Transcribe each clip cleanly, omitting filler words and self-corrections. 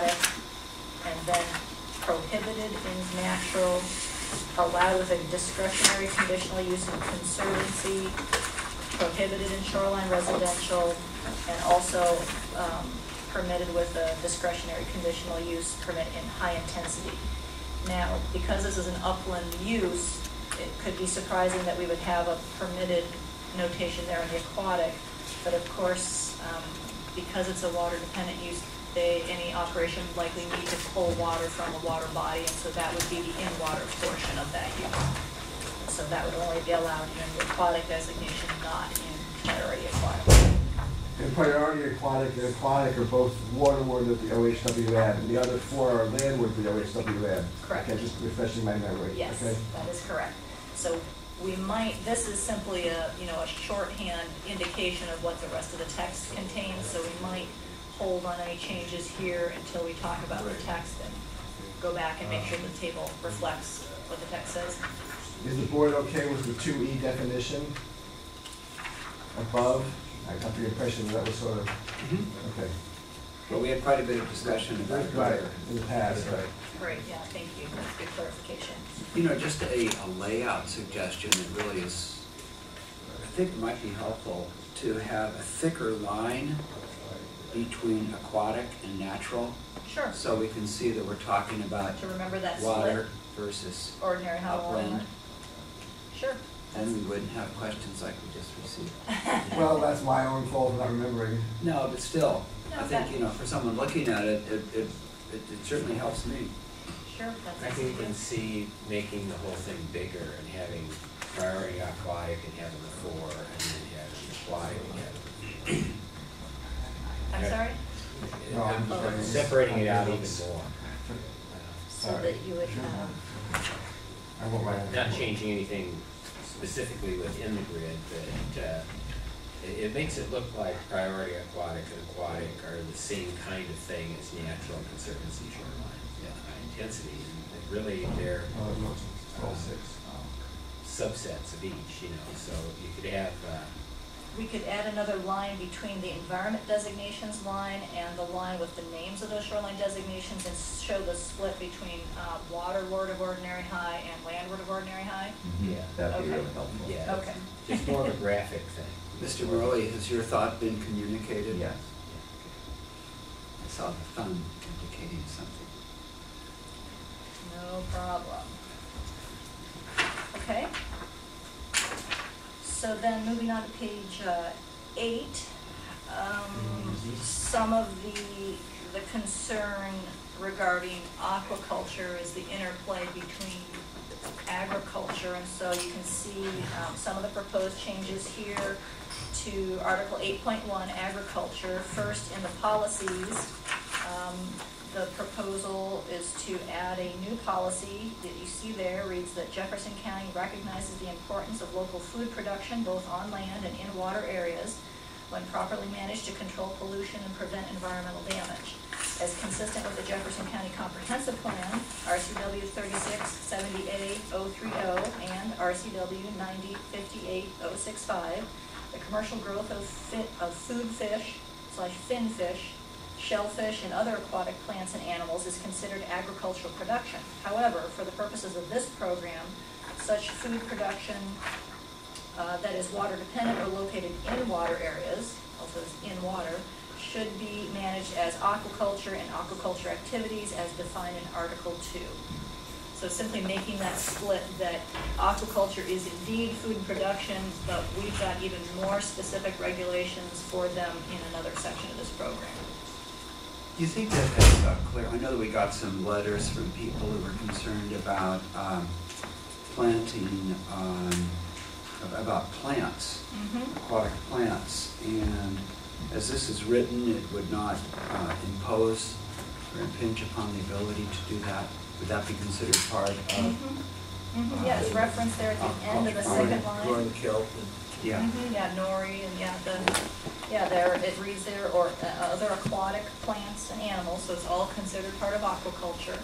aquatic, and then prohibited in natural, allowed with a discretionary conditional use in conservancy, prohibited in shoreline residential, and also permitted with a discretionary conditional use permit in high intensity. Now, because this is an upland use, it could be surprising that we would have a permitted notation there in the aquatic, but of course, because it's a water-dependent use, any operation would likely need to pull water from a water body, and so that would be the in-water portion of that use. So that would only be allowed in the aquatic designation, not in priority aquatic. And priority aquatic and aquatic are both waterward with the OHW lab, and the other four are landward with the OHW lab. Correct. Okay, just refreshing my memory. Yes, okay? that is correct. So we might, this is simply a shorthand indication of what the rest of the text contains, so we might hold on any changes here until we talk about the text and go back and make sure the table reflects what the text says. Is the board okay with the 2E definition above? I got the impression that was sort of, okay. Well, we had quite a bit of discussion about it. Right, in the past, right. Great, yeah, thank you. That's good clarification. You know, just a layout suggestion that really is, I think it might be helpful to have a thicker line between aquatic and natural. Sure. So we can see that we're talking about To remember that water split, versus ordinary high upland. water. Sure. And we wouldn't have questions like we just received. Well, that's my own fault for not remembering. No, but still, No, I think, you know, for someone looking at it, it certainly helps me. Sure, that's I think you can see making the whole thing bigger and having priority aquatic and having the 4 and then having aquatic again. I'm sorry? No, I'm Oh. sorry. Separating it out even more. So that you would, I won't write it. Not changing anything specifically within the grid, but it makes it look like priority aquatic and aquatic are the same kind of thing as natural and conservancy shoreline intensity. And really, they're subsets of each, you know, so you could have we could add another line between the environment designations line and the line with the names of those shoreline designations and show the split between waterward of ordinary high and landward of ordinary high. yeah, That'd be Okay. really helpful. yeah, Okay. just more of a graphic thing. Mr. Morley, has your thought been communicated? Yes. I saw the thumb indicating something. No problem. Okay. So then moving on to page 8, some of the concern regarding aquaculture is the interplay between agriculture, and so you can see some of the proposed changes here to Article 8.1, agriculture. First, in the policies, the proposal is to add a new policy that you see there, reads that Jefferson County recognizes the importance of local food production both on land and in water areas when properly managed to control pollution and prevent environmental damage. As consistent with the Jefferson County Comprehensive Plan, RCW 3670A030 and RCW 9058-065, the commercial growth of food fish / fin fish, shellfish, and other aquatic plants and animals is considered agricultural production. However, for the purposes of this program, such food production that is water dependent or located in water areas, also in water, should be managed as aquaculture and aquaculture activities as defined in Article 2. So simply making that split that aquaculture is indeed food production, but we've got even more specific regulations for them in another section of this program. Do you think that that's clear? I know that we got some letters from people who were concerned about planting, about plants, aquatic plants, and as this is written, it would not impose or impinge upon the ability to do that. Would that be considered part of? Yeah, it's referenced there at the end of the second line. Growing kelp. Yeah. Yeah, nori, and there it reads there, or other aquatic plants and animals, so it's all considered part of aquaculture.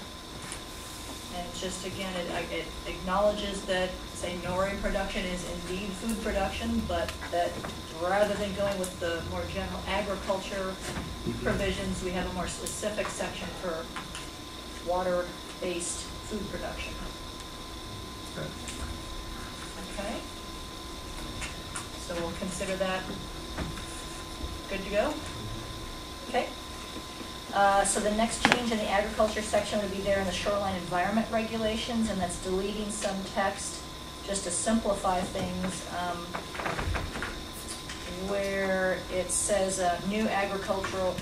And just again, it acknowledges that say Nori production is indeed food production, but that rather than going with the more general agriculture provisions, we have a more specific section for water-based food production. Okay? So we'll consider that good to go? Okay. So the next change in the agriculture section would be there in the shoreline environment regulations, and that's deleting some text just to simplify things, where it says new agricultural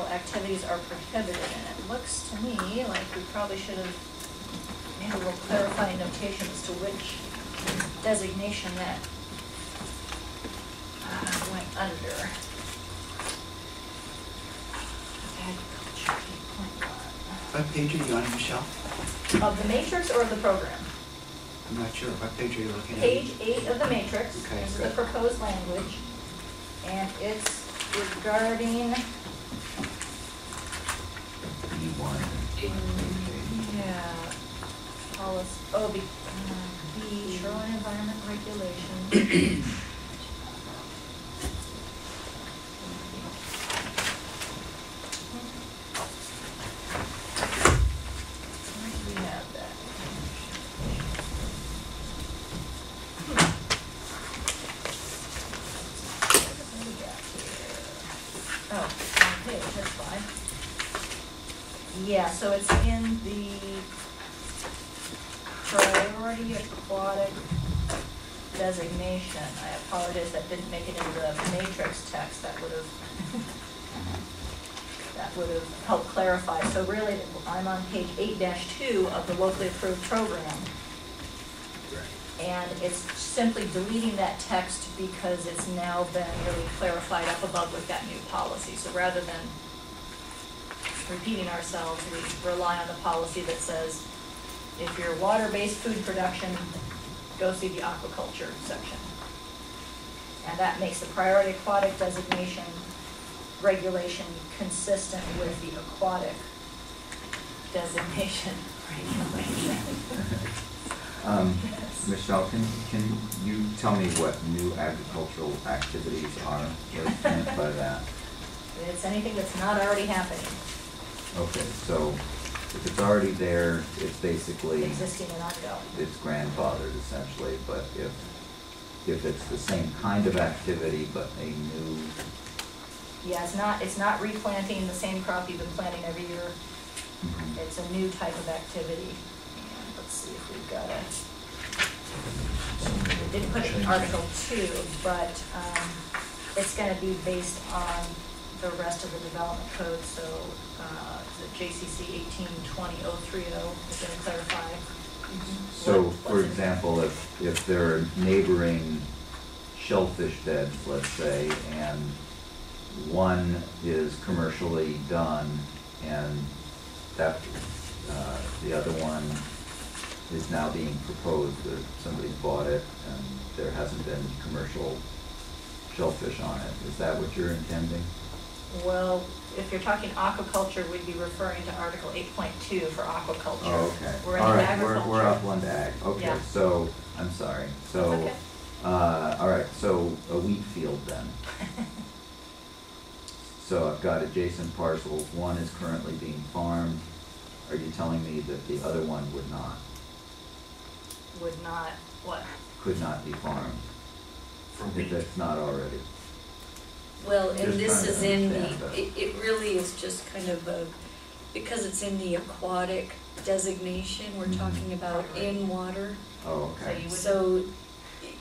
activities are prohibited, and it looks to me like we probably should have made a little clarifying notation as to which designation that went under. Agriculture 8.1. What page are you on, Michelle? Of the matrix or of the program? I'm not sure. What page are you looking at? Page 8 of the matrix. Okay, This is good. the proposed language. And it's regarding, E1. yeah, policy, the shoreline environment regulation. We have that. What do we got here? Oh, on page, that's fine. Yeah, so it's in the priority aquatic designation. I apologize, that didn't make it into the matrix text. That would have helped clarify. So really, I'm on page 8-2 of the locally approved program. And it's simply deleting that text because it's now been really clarified up above with that new policy. So rather than repeating ourselves, we rely on the policy that says, if you're water-based food production, go see the aquaculture section. And that makes the priority aquatic designation regulation consistent with the aquatic designation regulation. Yes. Michelle, can you tell me what new agricultural activities are? What's meant by that? It's anything that's not already happening, Okay, so if it's already there, it's basically, existing and ongoing. it's grandfathered essentially, but if it's the same kind of activity but a new, Yeah, it's not replanting the same crop you've been planting every year. Mhm. It's a new type of activity. And let's see if we've got it. We didn't put it in Article 2, but it's going to be based on the rest of the development code. So the JCC 1820.030 is going to clarify. so what's for in- example, if there are neighboring shellfish beds, let's say, and one is commercially done and that, the other one is now being proposed, that somebody bought it and there hasn't been commercial shellfish on it. Is that what you're intending? Well, if you're talking aquaculture, we'd be referring to Article 8.2 for aquaculture. Oh, okay. We're in All right, agriculture. we're upland ag. Okay, Yeah. so, I'm sorry. So, That's okay. all right, so a wheat field then. So I've got adjacent parcels, one is currently being farmed. Are you telling me that the other one would not, Would not, what? could not be farmed? If it's not already? Well, and Just this trying to is in understand the, that. it really is just kind of a, because it's in the aquatic designation, we're Mhm. talking about in water. Oh, So okay. you would- So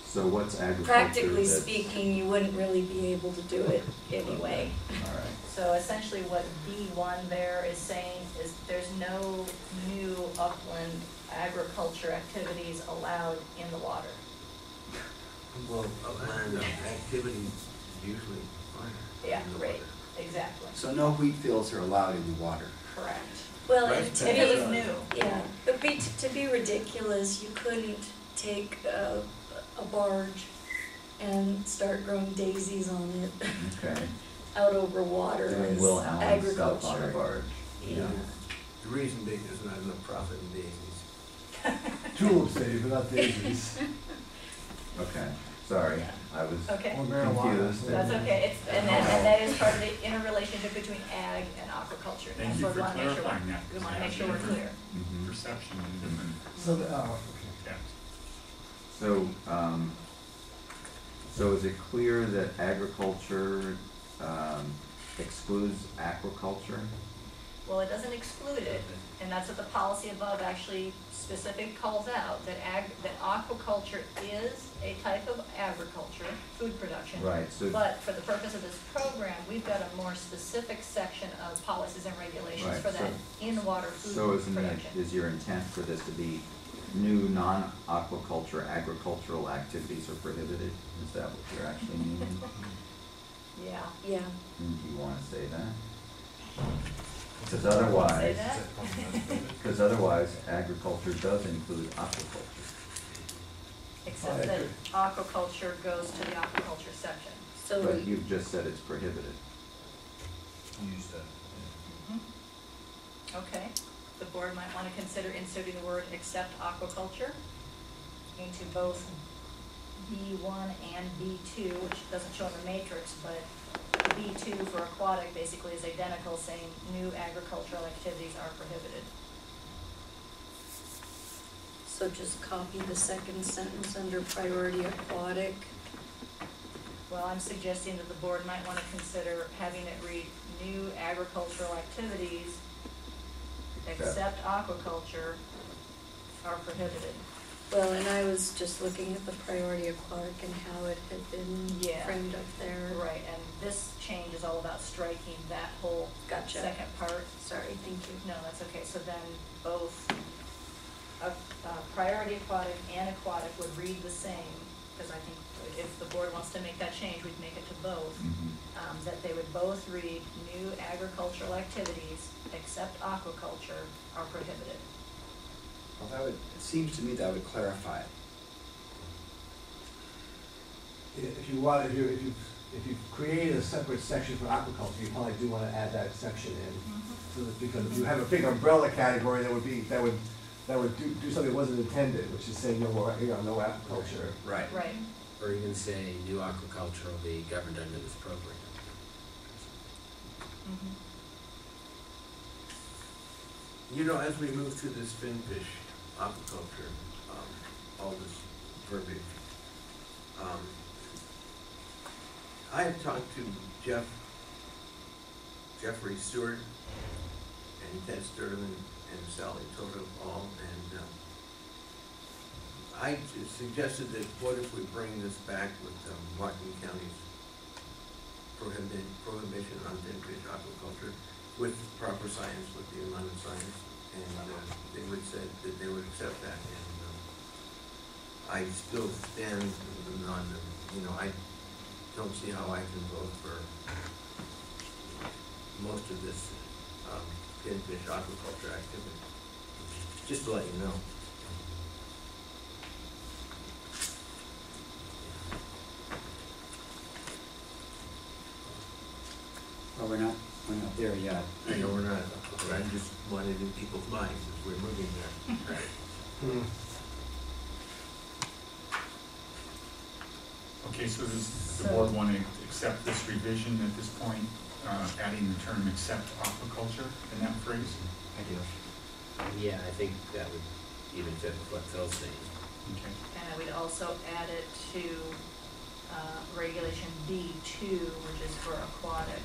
So what's agriculture practically that's- speaking, you wouldn't really be able to do it anyway. Okay, all right. So essentially what B1 there is saying is there's no new upland agriculture activities allowed in the water. Well, upland activities usually are. Yeah, right, exactly, So no wheat fields are allowed in the water. correct. Well, Rice and to If it was be, new. yeah, but to be ridiculous, you couldn't take a barge and start growing daisies on it Okay. out over water Doing as Will Allen stuff on a agriculture. barge. Yeah. The reason being there's not enough profit in daisies. tulips, Dave, but not daisies. Okay, sorry, Yeah. I was Okay. Or marijuana. confused. That's okay, and that is part of the interrelationship between ag and aquaculture. Thank That's you what for we wanna make sure clarifying that. We wanna make sure we're clear. Mhm. Perception and different So, okay. text. So, so is it clear that agriculture, excludes aquaculture? Well, it doesn't exclude it, and that's what the policy above actually specific calls out, that that aquaculture is a type of agriculture, food production. Right, so. But for the purpose of this program, we've got a more specific section of policies and regulations Right, for that so- in-water food So isn't it, production. is your intent for this to be new non-aquaculture agricultural activities are prohibited? Is that what you're actually meaning? Yeah. Yeah, Do you wanna say that? Because Say otherwise, that? agriculture does include aquaculture. Except that aquaculture goes to the aquaculture section. so But you've just said it's prohibited. Use that. Okay, the board might want to consider inserting the word except aquaculture into both B1 and B2, which doesn't show in the matrix, but B2 for aquatic basically is identical, saying new agricultural activities are prohibited. so just copy the second sentence under priority aquatic. Well, I'm suggesting that the board might want to consider having it read new agricultural activities except aquaculture are prohibited. Well, and I was just looking at the priority aquatic and how it had been Yeah. framed up there. Right, and this change is all about striking that whole Gotcha. second part. Sorry, thank you. No, that's okay, so then both priority aquatic and aquatic would read the same, because I think if the board wants to make that change, we'd make it to both. That they would both read new agricultural activities except aquaculture are prohibited. Well, that would, it seems to me that would clarify it. If you want, if you create a separate section for aquaculture, you probably do want to add that section in. So that, because if you have a big umbrella category, that would do something that wasn't intended, which is saying no more, no aquaculture. Right. Right. Or even say new aquaculture will be governed under this program. You know, as we move through this finfish aquaculture, all this verbiage, I have talked to Jeffrey Stewart and Ted Sturtevant and Sally Toto all, and I suggested that what if we bring this back with Whatcom County's prohibition on finfish aquaculture with proper science, with the amount of science, and they would say that they would accept that, and I still stand on, I don't see how I can vote for most of this finfish aquaculture activity, just to let you know. Well, we're not there yet. I know we're not, but I just wanted in people's minds as we're moving there. Okay, so does the board want to accept this revision at this point, adding the term except aquaculture in that phrase? I do. Yeah, I think that would even fit with what Phil's saying. Okay. And then we'd also add it to regulation B2, which is for aquatic.